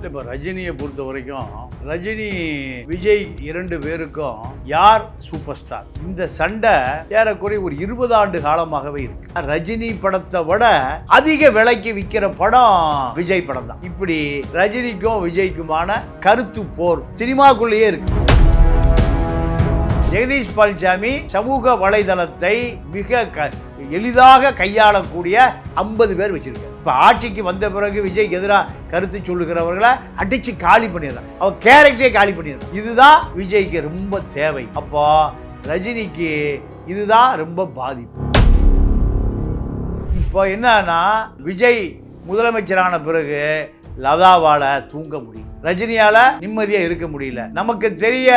இப்போ ரஜினியை பொறுத்த வரைக்கும் ரஜினி விஜய் 2 பேருக்கும் யார் சூப்பர் ஸ்டார் இந்த சண்டை ஏறக்குறைய ஒரு 20 ஆண்டு காலமாகவே இருக்கு. ரஜினி படத்தை விட அதிக விலைக்கு விற்கிற படம் விஜய் படம் தான். இப்படி ரஜினிக்கும் விஜய்க்குமான கருத்து போர் சினிமாக்குள்ளேயே இருக்கு. ஜெகதீஷ் பழனிசாமி சமூக வலைதளத்தை மிக எளிதாக கையாளக்கூடிய 50 பேர் வச்சிருக்காரு. இப்போ ஆட்சிக்கு வந்த பிறகு விஜய்க்கு எதிராக கருத்து சொல்லுகிறவர்களை அடிச்சு காலி பண்ணிடுறான், அவன் கேரக்டரே காலி பண்ணிடுறான். இதுதான் விஜய்க்கு ரொம்ப தேவை. அப்போ ரஜினிக்கு இதுதான் ரொம்ப பாதிப்பு. இப்போ என்னன்னா விஜய் முதலமைச்சரான பிறகு லதாவால தூங்க முடியும், ரஜினியால நிம்மதியா இருக்க முடியல. நமக்கு தெரிய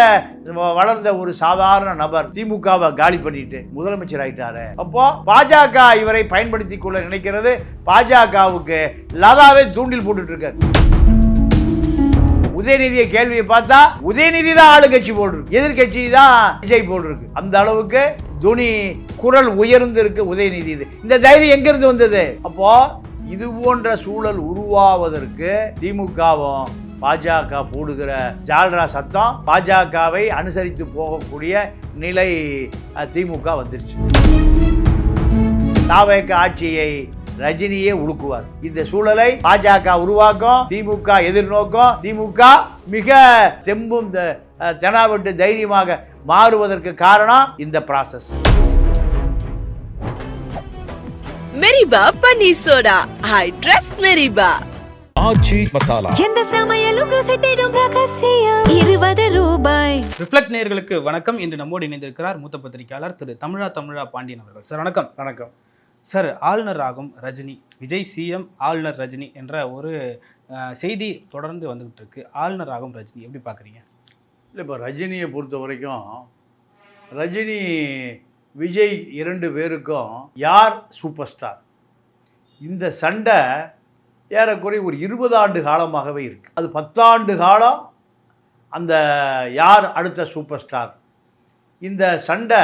வளர்ந்த ஒரு சாதாரண நபர் திமுகவை காலி பண்ணிட்டு முதலமைச்சர் ஆயிட்டாரு. அப்போ பாஜக இவரை பயன்படுத்தி கொள்ள நினைக்கிறது. பாஜகவுக்கு லதாவே தூண்டில் போட்டுட்டு இருக்காரு. உதயநிதியை கேள்வியை பார்த்தா உதயநிதி தான் ஆளுங்கட்சி போல் இருக்கு, எதிர்கட்சி தான் விஜய் போல் இருக்கு. அந்த அளவுக்கு துணி குரல் உயர்ந்து இருக்கு உதயநிதி. இந்த தைரியம் எங்க இருந்து வந்தது? அப்போ இது போன்ற சூழல் உருவாவதற்கு திமுகவும் பாஜக போடுகிற ஜால்ரா சத்தம் பாஜகவை அனுசரித்து போகக்கூடிய நிலை திமுக வந்துருச்சு. தாவேக ஆட்சியை ரஜினியே உழுக்குவார். இந்த சூழலை பாஜக உருவாக்கும், திமுக எதிர்நோக்கும். திமுக மிக தெம்பும் தெனாவட்டு தைரியமாக மாறுவதற்கு காரணம் இந்த ப்ராசஸ். மெரிபா பன்னீர் soda, I trust Meriba. Aachi masala, எந்த சமையலும் ருசி தேடும் ரகசியம் 20 ரூபாய். ரிஃப்ளெக்ட் நேயர்களுக்கு வணக்கம். இன்று நம்மோடு இணைந்திருக்கிறார் மூத்த பத்திரிகையாளர் திரு தமிழா பாண்டியன் அவர்கள். சார் வணக்கம். வணக்கம் சார். ஆளுநர் ஆகும் ரஜினி, விஜய் சிஎம், ஆளுநர் ரஜினி என்ற ஒரு செய்தி தொடர்ந்து வந்துகிட்டு இருக்கு. ஆளுநர் ஆகும் ரஜினி எப்படி பார்க்குறீங்க? இல்லை, இப்போ ரஜினியை பொறுத்த வரைக்கும் ரஜினி விஜய் 2 பேருக்கும் யார் சூப்பர் ஸ்டார் இந்த சண்டை ஏறக்குறைய ஒரு 20 ஆண்டு காலமாகவே இருக்கு. அது 10 ஆண்டு காலம் அந்த யார் அடுத்த சூப்பர் ஸ்டார் இந்த சண்டை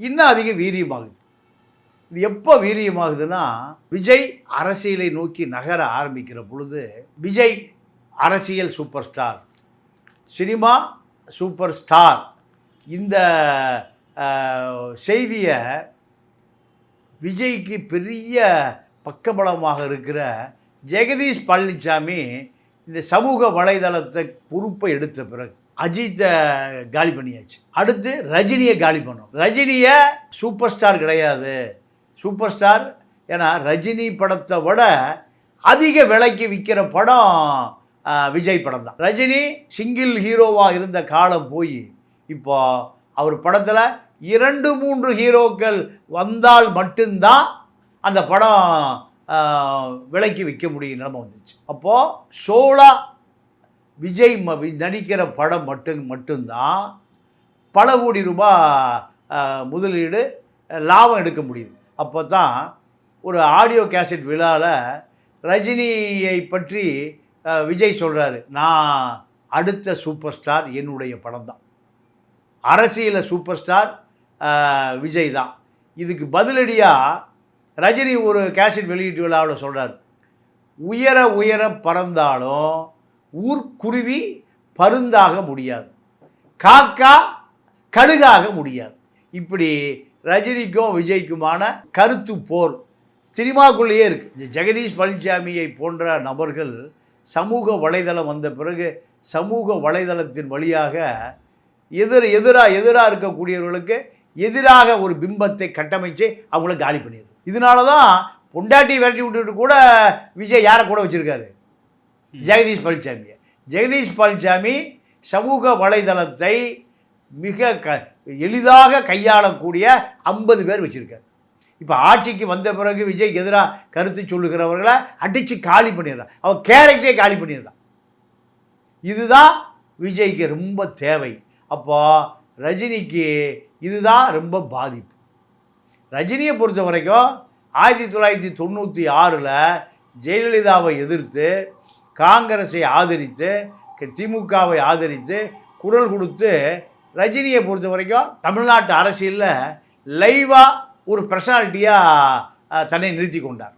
இன்னும் அதிக வீரியமாகுது. இது எப்போ வீரியமாகுதுன்னா விஜய் அரசியலை நோக்கி நகர ஆரம்பிக்கிற பொழுது விஜய் அரசியல் super star, cinema super star, இந்த செய்தியை விஜய்க்கு பெரிய பக்கபலமாக இருக்கிற ஜெகதீஷ் பழனிசாமி இந்த சமூக வலைதளத்தை பொறுப்பை எடுத்த பிறகு அஜித்தை காலி பண்ணியாச்சு. அடுத்து ரஜினியை காலி பண்ணோம். ரஜினியை சூப்பர் ஸ்டார் கிடையாது, சூப்பர் ஸ்டார் ஏன்னா ரஜினி படத்தை விட அதிக விலைக்கு விற்கிற படம் விஜய் படம் தான். ரஜினி சிங்கிள் ஹீரோவாக இருந்த காலம் போய் இப்போ அவர் படத்தில் 2-3 ஹீரோக்கள் வந்தால் மட்டும்தான் அந்த படம் விலைக்கு விற்க முடியும் நிலைமை வந்துச்சு. அப்போது சோலா விஜய் நடிக்கிற படம் மட்டும்தான் பல கோடி ரூபாய் முதலீடு லாபம் எடுக்க முடியுது. அப்போ தான் ஒரு ஆடியோ கேசட் விழாவில் ரஜினியை பற்றி விஜய் சொல்கிறாரு, நான் அடுத்த சூப்பர் ஸ்டார் என்னுடைய படம் தான், அரசியலில் சூப்பர் ஸ்டார் விஜய் தான். இதுக்கு பதிலடியாக ரஜினி ஒரு கேசட் வெளியீட்டு விழாவில் சொல்கிறார், உயர உயர பறந்தாலும் ஊர்க்குருவி பருந்தாக முடியாது, காக்கா கழுகாக முடியாது. இப்படி ரஜினிக்கும் விஜய்க்குமான கருத்து போர் சினிமாக்குள்ளேயே இருக்குது. இந்த ஜெகதீஷ் பழனிசாமியை போன்ற நபர்கள் சமூக வலைதளம் வந்த பிறகு சமூக வலைதளத்தின் வழியாக எதிராக இருக்கக்கூடியவர்களுக்கு எதிராக ஒரு பிம்பத்தை கட்டமைச்சு அவங்கள காலி பண்ணிடுது. இதனால தான் பொண்டாட்டி விரட்டி விட்டுட்டு கூட விஜய் யாரை கூட வச்சுருக்காரு? ஜெகதீஷ் பழனிசாமியை. ஜெகதீஷ் பழனிசாமி சமூக வலைதளத்தை மிக எளிதாக கையாளக்கூடிய 50 பேர் வச்சுருக்காரு. இப்போ ஆட்சிக்கு வந்த பிறகு விஜய்க்கு எதிராக கருத்து சொல்லுகிறவர்களை அடித்து காலி பண்ணிடுறான், அவன் கேரக்டரே காலி பண்ணிடுறான். இதுதான் விஜய்க்கு ரொம்ப தேவை. அப்போ ரஜினிக்கு இதுதான் ரொம்ப பாதிப்பு. ரஜினியை பொறுத்த வரைக்கும் 1996 ஜெயலலிதாவை எதிர்த்து காங்கிரஸை ஆதரித்து திமுகவை ஆதரித்து குரல் கொடுத்து ரஜினியை பொறுத்த வரைக்கும் தமிழ்நாட்டு அரசியலில் லைவாக ஒரு பர்சனாலிட்டியாக தன்னை நிறுத்தி கொண்டார்.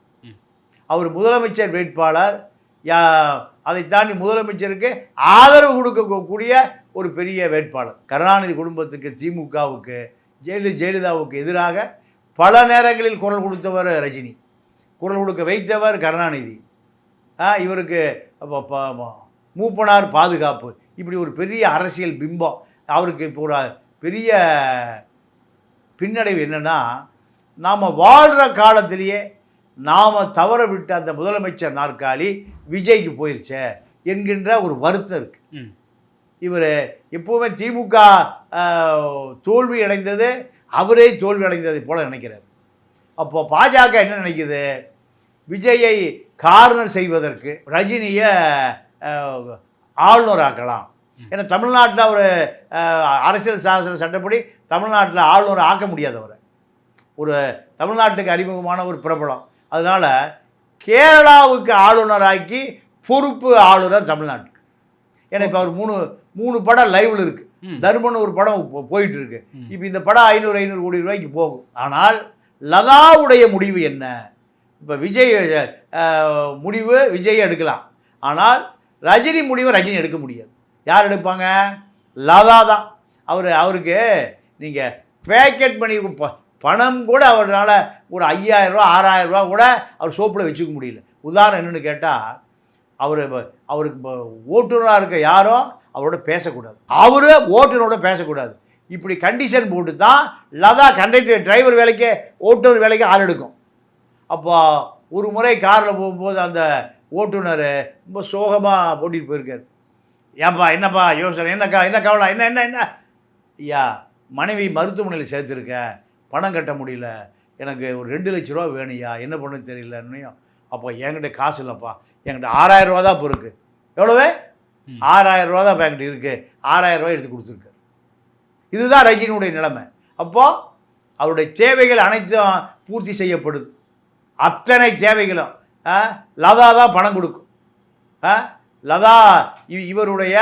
அவர் முதலமைச்சர் வேட்பாளர் அதை தாண்டி முதலமைச்சருக்கு ஆதரவு கொடுக்கக்கூடிய ஒரு பெரிய வேட்பாளர். கருணாநிதி குடும்பத்துக்கு, திமுகவுக்கு, ஜெயலலிதாவுக்கு எதிராக பல நேரங்களில் குரல் கொடுத்தவர் ரஜினி, குரல் கொடுக்க வைத்தவர் கருணாநிதி. இவருக்கு மூப்பனார் பாதுகாப்பு, இப்படி ஒரு பெரிய அரசியல் பிம்பம். அவருக்கு இப்போ ஒரு பெரிய பின்னடைவு என்னென்னா, நாம் வாழ்கிற காலத்திலேயே நாம் தவற விட்டு அந்த முதலமைச்சர் நாற்காலி விஜய்க்கு போயிருச்சே என்கின்ற ஒரு வருத்தம் இருக்குது. இவர் எப்போவுமே திமுக தோல்வி அடைந்தது, அவரே தோல்வி அடைந்ததை போல நினைக்கிறார். அப்போ பாஜக என்ன நினைக்குது, விஜயை கார்னர் செய்வதற்கு ரஜினியை ஆளுநராக்கலாம். ஏன்னா தமிழ்நாட்டில் ஒரு அரசியல் சாசன சட்டப்படி தமிழ்நாட்டில் ஆளுநர் ஆக்க முடியாதவரை, ஒரு தமிழ்நாட்டுக்கு அறிமுகமான ஒரு பிரபலம். அதனால் கேரளாவுக்கு ஆளுநராக்கி பொறுப்பு ஆளுநர் தமிழ்நாட்டுக்கு. ஏன்னா இப்போ அவர் மூணு படம் லைவில் இருக்குது. தர்மன் ஒரு படம் போயிட்டு இருக்கு. இப்போ இந்த படம் 500 கோடி ரூபாய்க்கு போகும். ஆனால் லதாவுடைய முடிவு என்ன? இப்போ விஜய் முடிவு விஜய் எடுக்கலாம், ஆனால் ரஜினி முடிவை ரஜினி எடுக்க முடியாது. யார் எடுப்பாங்க? லதா தான். அவருக்கு நீங்கள் பேக்கெட் பண்ணி பணம் கூட அவரால் ஒரு 5000 ரூபா 6000 ரூபா கூட அவர் சோப்பில் வச்சுக்க முடியல. உதாரணம் என்னென்னு கேட்டால், அவருக்கு ஓட்டுநராக இருக்க யாரும் அவரோட பேசக்கூடாது, அவரு ஓட்டுநரோட பேசக்கூடாது. இப்படி கண்டிஷன் போட்டு தான் லதா கண்டக்டர் டிரைவர் வேலைக்கு ஓட்டுநர் வேலைக்கு ஆள் எடுக்கும். அப்போ ஒரு முறை காரில் போகும்போது அந்த ஓட்டுநர் ரொம்ப சோகமாக போட்டிட்டு போயிருக்கார். ஏன்பா என்னப்பா யோசனை, என்ன கவலை, என்ன ஐயா, மனைவி மருத்துவமனையில் சேர்த்துருக்கேன், பணம் கட்ட முடியல, எனக்கு ஒரு 2 லட்ச ரூபா வேணும்யா, என்ன பண்ணுன்னு தெரியலன்னையும். அப்போ என்கிட்ட காசு இல்லைப்பா, என்கிட்ட 6000 ரூபா தான் இப்போ இருக்குது. எவ்வளவு? 6000 ரூபா தான் என்கிட்ட இருக்குது. 6000 ரூபா எடுத்து கொடுத்துருக்காரு. இதுதான் ரஜினியுடைய நிலைமை. அப்போது அவருடைய தேவைகள் அனைத்தும் பூர்த்தி செய்யப்படுது. அத்தனை தேவைகளும் லதா தான் பணம் கொடுக்கும். லதா இவருடைய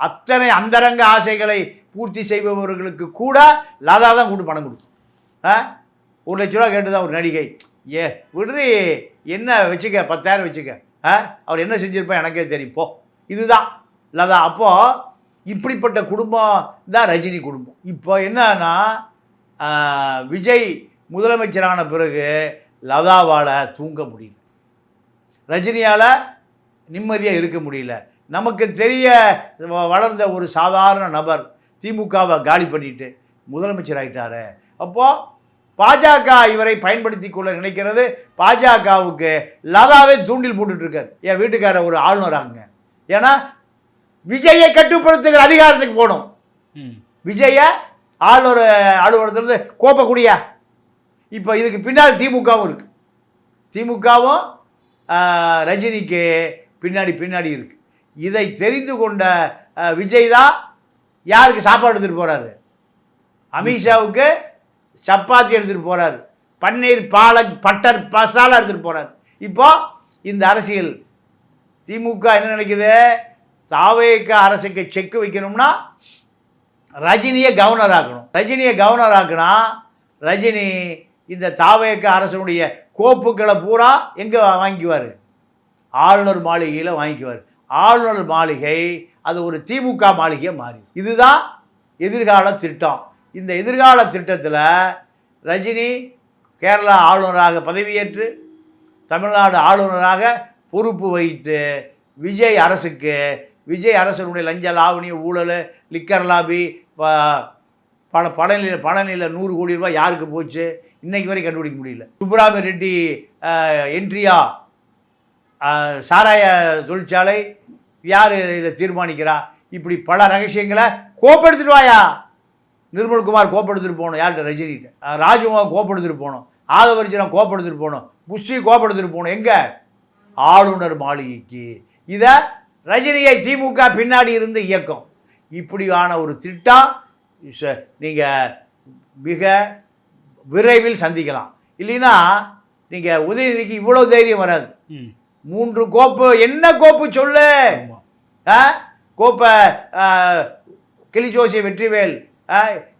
அத்தனை அந்தரங்க ஆசைகளை பூர்த்தி செய்பவர்களுக்கு கூட லதா தான் கூட்டு பணம் கொடுக்கும். 1 லட்ச ரூபா கேட்டு தான் ஒரு நடிகை, விடுறி என்ன வச்சுக்க, 10,000 வச்சுக்க, அவர் என்ன செஞ்சுருப்பேன் எனக்கே தெரியும் போ. இதுதான் லதா. அப்போது இப்படிப்பட்ட குடும்பம் தான் ரஜினி குடும்பம். இப்போ என்னன்னா, விஜய் முதலமைச்சரான பிறகு லதாவால் தூங்க முடியல, ரஜினியால் நிம்மதியாக இருக்க முடியல. நமக்கு தெரிய வளர்ந்த ஒரு சாதாரண நபர் திமுகவை காலி பண்ணிட்டு முதலமைச்சர் ஆகிட்டாரு. அப்போது பாஜக இவரை பயன்படுத்தி கொள்ள நினைக்கிறது. பாஜகவுக்கு லதாவே தூண்டில் போட்டுட்ருக்கார். என் வீட்டுக்காரர் ஒரு ஆளுநராகுங்க, ஏன்னா விஜயை கட்டுப்படுத்துகிற அதிகாரத்துக்கு போகணும். விஜயை ஆளுநர் அலுவலகத்திலிருந்து கோப்பக்கூடியா. இப்போ இதுக்கு பின்னால் திமுகவும் இருக்குது. திமுகவும் ரஜினிக்கு பின்னாடி இருக்குது. இதை தெரிந்து கொண்ட விஜய் தான் யாருக்கு சாப்பாடு எடுத்துகிட்டு போகிறாரு? அமித்ஷாவுக்கு சப்பாத்தி எடுத்துகிட்டு போகிறாரு, பன்னீர் பாலக் பட்டர் மசாலா எடுத்துகிட்டு போகிறார். இப்போ இந்த அரசியல் திமுக என்ன நினைக்குது, தாவேக அரசுக்கு செக் வைக்கணும்னா ரஜினியை கவர்னர் ஆக்கணும். ரஜினியை கவர்னர் ஆக்குனா ரஜினி இந்த தாவேக அரசனுடைய கோப்புக்களை பூரா எங்கே வாங்கிக்குவார்? ஆளுநர் மாளிகையில் வாங்கிக்குவார். ஆளுநர் மாளிகை அது ஒரு திமுக மாளிகையை மாறி. இதுதான் எதிர்கால திட்டம். இந்த எதிர்கால திட்டத்தில் ரஜினி கேரளா ஆளுநராக பதவியேற்று தமிழ்நாடு ஆளுநராக பொறுப்பு வைத்து விஜய் அரசனுடைய லஞ்ச லாவணி ஊழல் லிக்கர் லாபி பழனியில் 100 கோடி ரூபாய் யாருக்கு போச்சு இன்றைக்கு வரை கண்டுபிடிக்க முடியல. சுப்ராம ரெட்டி என்ட்ரியா சாராய தொழிற்சாலை யார் இதை தீர்மானிக்கிறா? இப்படி பல ரகசியங்களை கோப்பெடுத்துட்டு வாயா. நிர்மல்குமார் கோப்பெடுத்துட்டு போகணும் யார்கிட்ட? ரஜினிகிட்ட. ராஜ்குமார் கோப்பெடுத்துட்டு போகணும், ஆதவர்ஜனா கோப்பெடுத்துட்டு போகணும், புஷி கோப்பெடுத்துட்டு போகணும். எங்கே? ஆளுநர் மாளிகைக்கு. இதை ரஜினியை திமுக பின்னாடி இருந்து இயக்கம். இப்படியான ஒரு திட்டம் நீங்கள் மிக விரைவில் சந்திக்கலாம். இல்லைன்னா நீங்கள் உதயநிதிக்கு இவ்வளோ தைரியம் வராது. 3 கோப்பு என்ன கோப்பு சொல்லு? கோப்பை கிளிஜோசி வெற்றிவேல்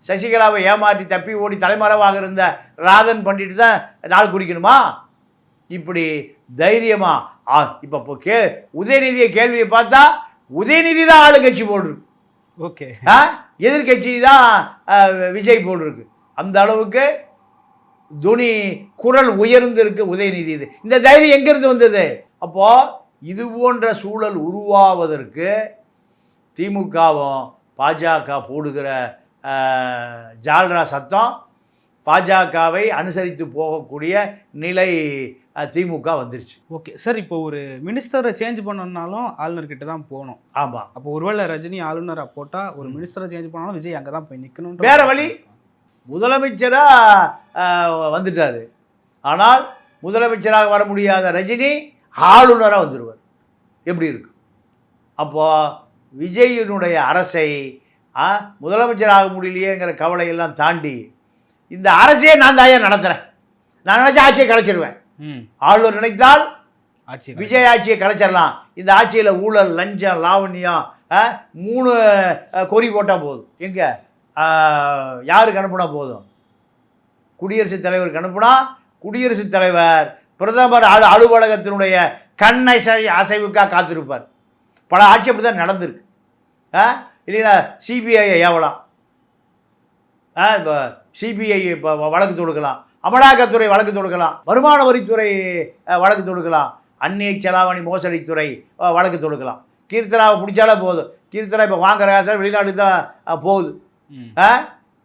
சசிகலாவை ஏமாற்றி தப்பி ஓடி தலைமறைவாக இருந்த ராதன் பண்ணிட்டு தான் நாள் குடிக்கணுமா? இப்படி தைரியமாக இப்போ உதயநிதியை கேள்வியை பார்த்தா உதயநிதி தான் ஆளுங்கட்சி போட்டிருக்கு. ஓகே. எதிர்கட்சி தான் விஜய் போட்டிருக்கு. அந்த அளவுக்கு துணி குரல் உயர்ந்திருக்கு உதயநிதி. இது இந்த தைரியம் எங்கிருந்து வந்தது? அப்போ இது போன்ற சூழல் உருவாவதற்கு திமுகவும் பாஜக போடுகிற ஜால்ரா சத்தம், பாஜகவை அனுசரித்து போகக்கூடிய நிலை திமுக வந்துருச்சு. ஓகே சார், இப்போ ஒரு மினிஸ்டரை சேஞ்ச் பண்ணணும்னாலும் ஆளுநர்கிட்ட தான் போகணும். ஆமாம். அப்போ ஒருவேளை ரஜினி ஆளுநராக போட்டால் ஒரு மினிஸ்டரை சேஞ்ச் பண்ணாலும் விஜய் அங்கே தான் போய் நிற்கணும். வேற வழி. முதலமைச்சராக வந்துட்டார். ஆனால் முதலமைச்சராக வர முடியாத ரஜினி ஆளுநராக வந்துடுவார். எப்படி இருக்கு? அப்போது விஜயினுடைய அரசை முதலமைச்சராக முடியலையேங்கிற கவலையெல்லாம் தாண்டி இந்த அரசையே நான் தாயே நடத்துகிறேன், நான் நினச்ச ஆட்சியை கலைச்சிருவேன். ஆளுநர் நினைத்தால் விஜய் ஆட்சியை கலைச்சிடலாம். இந்த ஆட்சியில் ஊழல், லஞ்சம், லாவண்யம் 3 கொறி போட்டால் போதும். எங்கே யாருக்கு அனுப்புனா போதும்? குடியரசுத் தலைவருக்கு அனுப்புனா குடியரசுத் தலைவர் பிரதமர் அலுவலகத்தினுடைய கண்ணை அசைவுக்காக காத்திருப்பார். பல ஆட்சி அப்படி தான் நடந்திருக்கு. இல்லைன்னா சிபிஐயை ஏவலாம், இப்போ சிபிஐ இப்போ வழக்கு தொடுக்கலாம், அமலாக்கத்துறை வழக்கு தொடுக்கலாம், வருமான வரித்துறை வழக்கு தொடுக்கலாம், அந்நிய செலாவணி மோசடித்துறை வழக்கு தொடுக்கலாம். கீர்த்தனாவை பிடிச்சாலே போதும். கீர்த்தனா இப்போ வாங்குற காசு வெளிநாடு தான் போகுது.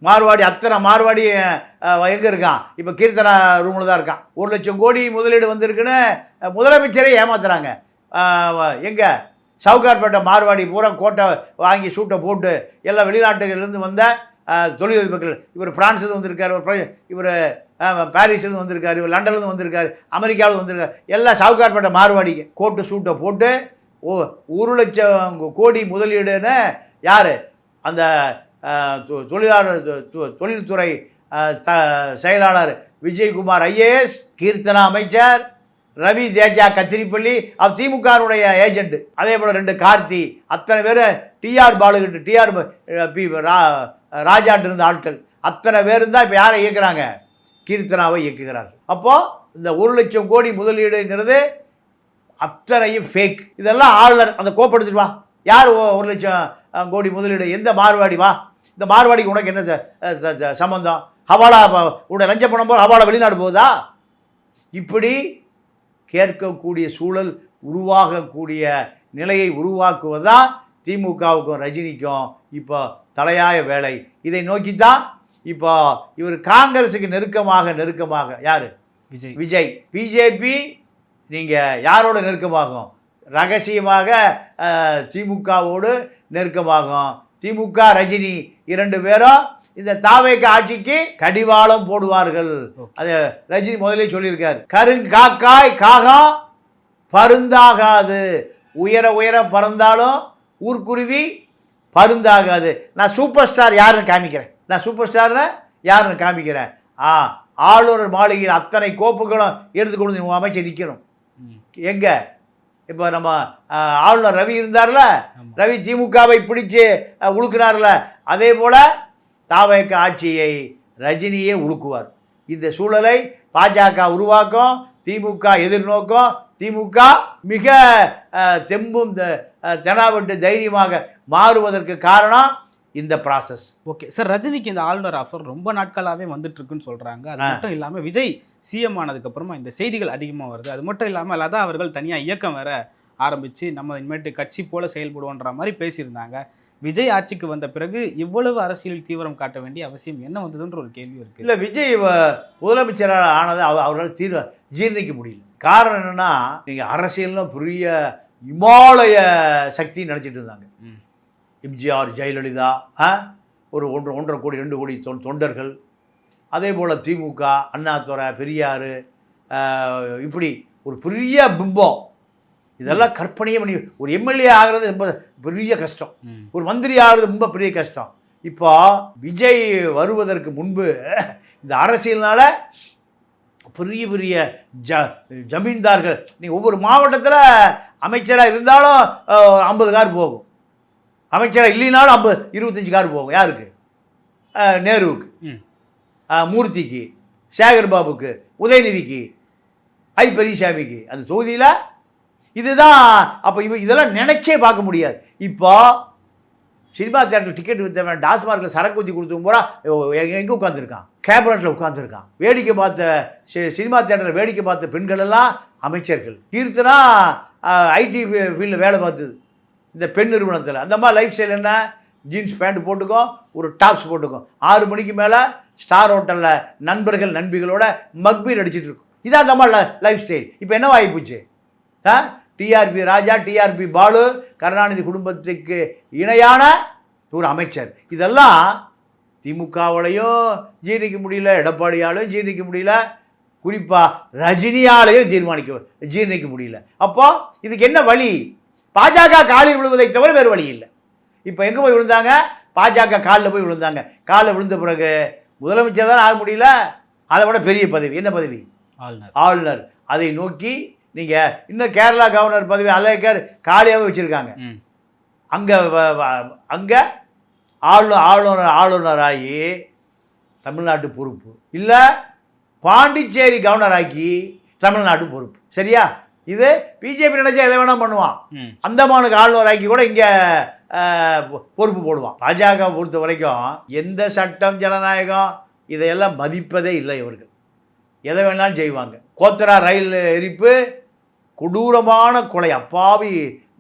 மார்வாடி அத்தனை மார்வாடி எங்கே இருக்கான்? இப்போ கீர்த்தனா ரூமில் தான் இருக்கான். 1 லட்சம் கோடி முதலீடு வந்திருக்குன்னு முதலமைச்சரே ஏமாத்துறாங்க. எங்கே சவுகார்பேட்டை மார்வாடி பூரா கோட்டை வாங்கி சூட்டை போட்டு எல்லாம் வெளிநாட்டுகளிலிருந்து வந்த தொழிலதிபர்கள். இவர் பிரான்ஸ்லேருந்து வந்திருக்காரு, இவர் பாரிஸ்லேருந்து வந்திருக்காரு, இவர் லண்டன்லேருந்து வந்திருக்காரு, அமெரிக்காவில் வந்திருக்காரு. எல்லாம் சவுகார்பேட்டை மார்வாடிக்கு கோட்டு சூட்டை போட்டு 1 லட்சம் கோடி முதலீடுன்னு யார்? அந்த தொழில்துறை செயலாளர் விஜயகுமார் ஐஏஎஸ், கீர்த்தனா அமைச்சர், ரவி தேஜா கத்திரிப்பள்ளி திமுகனுடைய ஏஜென்ட், அதே போல் 2 கார்த்தி, அத்தனை பேர் டிஆர் பாலுகிட்ட டிஆர் பி ராஜாட்டு இருந்த ஆட்கள் அத்தனை பேரும் தான் இப்போ யாரை இயக்குறாங்க? கீர்த்தனாவை இயக்குகிறார்கள். அப்போது இந்த 1 லட்சம் கோடி முதலீடுங்கிறது அத்தனையும் ஃபேக். இதெல்லாம் ஆளுநர் அந்த கோப்படுத்துட்டு வா, யார் 1 லட்சம் கோடி முதலீடு? எந்த மார்வாடி? வா, இந்த மார்வாடிக்கு உனக்கு என்ன சம்பந்தம்? ஹவாலா உடைய லஞ்ச பணம் போல் ஹவாலா வெளிநாடு போகுதா? இப்படி கேட்கக்கூடிய சூழல் உருவாகக்கூடிய நிலையை உருவாக்குவதுதான் திமுகவுக்கும் ரஜினிக்கும் இப்போ தலையாய வேலை. இதை நோக்கித்தான் இப்போ இவர் காங்கிரஸுக்கு நெருக்கமாக யார்? விஜய். பிஜேபி நீங்கள் யாரோட நெருக்கமாகும்? ரகசியமாக திமுகவோடு நெருக்கமாகும். திமுக ரஜினி 2 பேரும் இந்த தாவேக ஆட்சிக்கு கடிவாளம் போடுவார்கள். அது ரஜினி முதலே சொல்லியிருக்காரு. காக்காய் காகம் பருந்தாகாது, உயர உயர பறந்தாலும் ஊர்க்குருவி பருந்தாகாது. நான் சூப்பர் ஸ்டார் யாருன்னு காமிக்கிறேன், நான் சூப்பர் ஸ்டார்னு யாருன்னு காமிக்கிறேன். ஆளுநர் மாளிகையில் அத்தனை கோப்புகளும் எடுத்துக்கொண்டு உங்கள் அமைச்சர் நிற்கணும். எங்கே இப்போ நம்ம ஆளுநர் ரவி இருந்தார்ல, ரவி திமுகவை பிடிச்சு உழுக்கினார்ல, அதே போல் தாவேக ஆட்சியை ரஜினியே உழுக்குவார். இந்த சூழலை பாஜக உருவாக்கும், திமுக எதிர்நோக்கும். திமுக மிக தெம்பும் தெனாவட்டு தைரியமாக மாறுவதற்கு காரணம் இந்த ப்ராசஸ். ஓகே சார், ரஜினிக்கு இந்த ஆளுநர் ஆஃபர் ரொம்ப நாட்களாகவே வந்துட்டு இருக்குன்னு சொல்கிறாங்க. அது மட்டும் இல்லாமல் விஜய் சிஎம் ஆனதுக்கப்புறமா இந்த செய்திகள் அதிகமாக வருது. அது மட்டும் இல்லாமல் லதா அவர்கள் தனியாக இயக்கம் வேற ஆரம்பித்து நம்ம இனிமேட்டு கட்சி போல் செயல்படுவோன்ற மாதிரி பேசியிருந்தாங்க. விஜய் ஆட்சிக்கு வந்த பிறகு இவ்வளவு அரசியல் தீவிரம் காட்ட வேண்டிய அவசியம் என்ன வந்ததுன்ற ஒரு கேள்வி இருக்குது. இல்லை, விஜய் முதலமைச்சராக ஆனது அவரால் ஜீர்ணிக்க முடியல. காரணம் என்னென்னா, நீங்கள் அரசியல்னா பெரிய இமாலய சக்தி நினச்சிட்டு இருந்தாங்க. எம்ஜிஆர், ஜெயலலிதா, ஒரு 1.5 கோடி 2 கோடி தொண்டர்கள், அதே போல் திமுக, அண்ணாதுரை, பெரியார், இப்படி ஒரு பெரிய பிம்பம். இதெல்லாம் கற்பனையே பண்ணி ஒரு எம்எல்ஏ ஆகிறது ரொம்ப பெரிய கஷ்டம், ஒரு மந்திரி ஆகிறது ரொம்ப பெரிய கஷ்டம். இப்போ விஜய் வருவதற்கு முன்பு இந்த அரசியல்னால பெரிய பெரிய ஜமீன்தார்கள், நீங்கள் ஒவ்வொரு மாவட்டத்தில் அமைச்சராக இருந்தாலும் 50 கார் போகும், அமைச்சராக இல்லைனாலும் 25 கார் போகும். யாருக்கு? நேருவுக்கு, மூர்த்திக்கு, சேகர் பாபுக்கு, உதயநிதிக்கு, பெரியசாமிக்கு. அந்த தொகுதியில் இதுதான். அப்போ இதெல்லாம் நினைச்சே பார்க்க முடியாது. இப்போ சினிமா தேட்டரில் டிக்கெட் விற்றவன் டாஸ்மார்க்கில் சரக்கு ஊற்றி கொடுத்தவங்க பூரா எங்கே உட்காந்துருக்கான்? கேபினட்டில் உட்காந்துருக்கான். வேடிக்கை பார்த்த சினிமா தேட்டரில் வேடிக்கை பார்த்த பெண்கள் எல்லாம் அமைச்சர்கள். கீர்த்தனா ஐடி ஃபீல்டில் வேலை பார்த்தது இந்த பெண் நிறுவனத்தில். அந்த மாதிரி லைஃப் ஸ்டைல் என்ன? ஜீன்ஸ் பேண்ட் போட்டுக்கோ, ஒரு டாப்ஸ் போட்டுக்கோ, 6 மணிக்கு மேலே ஸ்டார் ஹோட்டலில் நண்பர்கள் நண்பிகளோட மக்பீர் அடிச்சுட்டு இருக்கும். இதான் அந்த மாதிரி லைஃப் ஸ்டைல். இப்போ என்ன ஆகிப்போச்சு? டிஆர்பி ராஜா, டிஆர்பி பாலு, கருணாநிதி குடும்பத்துக்கு இணையான ஒரு அமைச்சர். இதெல்லாம் திமுகவாலையும் ஜீர்ணிக்க முடியல, எடப்பாடியாலையும் ஜீர்ணிக்க முடியல, குறிப்பாக ரஜினியாலையும் ஜீர்ணிக்க முடியல. அப்போ இதுக்கு என்ன வழி? பாஜக காலில் விழுவதை தவிர வேறு வழி இல்லை. இப்போ எங்கே போய் விழுந்தாங்க? பாஜக காலில் போய் விழுந்தாங்க. காலில் விழுந்த பிறகு முதலமைச்சர் தான் ஆக முடியல, அதை விட பெரிய பதவி. என்ன பதவி? ஆளுநர். அதை நோக்கி நீங்கள் இன்னும் கேரளா கவர்னர் பதவி அலேக்கர் காலியாகவே வச்சுருக்காங்க. அங்கே ஆளுநராகி தமிழ்நாட்டு பொறுப்பு இல்லை, பாண்டிச்சேரி கவர்னராக்கி தமிழ்நாட்டு பொறுப்பு. சரியா? இது பிஜேபி நினைச்சா எதை வேணால் பண்ணுவான். அந்தமானுக்கு ஆளுநராக்கி கூட இங்கே பொறுப்பு போடுவான். பாஜக பொறுத்த வரைக்கும் எந்த சட்டம் ஜனநாயகம் இதையெல்லாம் மதிப்பதே இல்லை. இவர்கள் எதை வேணாலும் செய்வாங்க. கோத்தரா ரயில் எரிப்பு கொடூரமான கொலை. அப்பாவி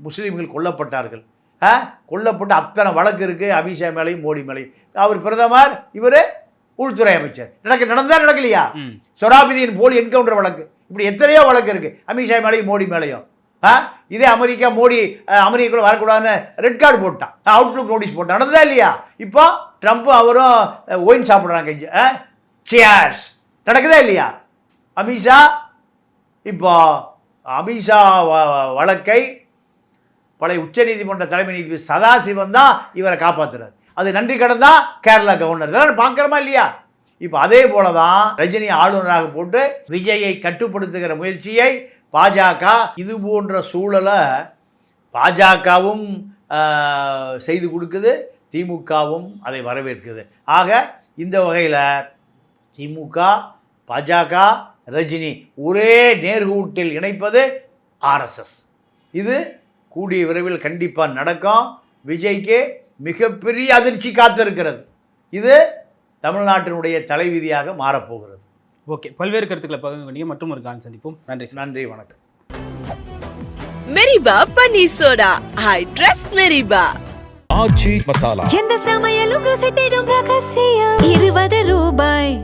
முஸ்லீம்கள் கொல்லப்பட்டார்கள். கொல்லப்பட்டு அத்தனை வழக்கு இருக்குது அமித்ஷா மேலேயும் மோடி மேலேயும். அவர் பிரதமர், இவர் உள்துறை அமைச்சர். நடந்தா நடக்கலையா? சொராபதியின் போலி என்கவுண்டர் வழக்கு, இப்படி எத்தனையோ வழக்கு இருக்குது அமித்ஷா மேலேயும் மோடி மேலேயும். இதே அமெரிக்கா மோடி அமெரிக்காக்குள்ள வரக்கூடாதுன்னு ரெட் கார்டு போட்டான், அவுட்லுக் நோட்டீஸ் போட்டான். நடந்ததா இல்லையா? இப்போ ட்ரம்ப் அவரும் ஒயின் சாப்பிட்றாங்க. சியர்ஸ் நடக்குதா இல்லையா? அமித்ஷா இப்போ அமித்ஷா வழக்கை பழைய உச்சநீதிமன்ற தலைமை நீதிபதி சதாசிவம் தான் இவரை காப்பாற்றுறாரு. அது நன்றி கடன் தான் கேரளா கவர்னர். இதெல்லாம் பார்க்குறோமா இல்லையா? இப்போ அதே போல தான் ரஜினி ஆளுநராக போட்டு விஜயை கட்டுப்படுத்துகிற முயற்சியை பாஜக, இது போன்ற சூழலை பாஜகவும் செய்து கொடுக்குது, திமுகவும் அதை வரவேற்குது. ஆக இந்த வகையில் திமுக, பாஜக, ரஜினி ஒரே நேர்கூட்டில் இணைப்பது ஆர்எஸ்எஸ். இது கூடிய விரைவில் கண்டிப்பாக நடக்கும். விஜய்க்கு மிகப்பெரிய அதிர்ச்சி காத்திருக்கிறது. இது தமிழ்நாட்டினுடைய தலைவிதியாக மாறப்போகிறது. ஓகே, பல்வேறு கருத்துக்களை பகிர்ந்து கொண்டீங்க. மற்றும் ஒரு கால் சந்திப்போம். நன்றி. நன்றி, வணக்கம். மெரிபா பன்னீர் soda. I trust Meriba. Aachi masala. எந்த சமையலும் ருசி தேடும் ரகசியம் 20 ரூபாய்.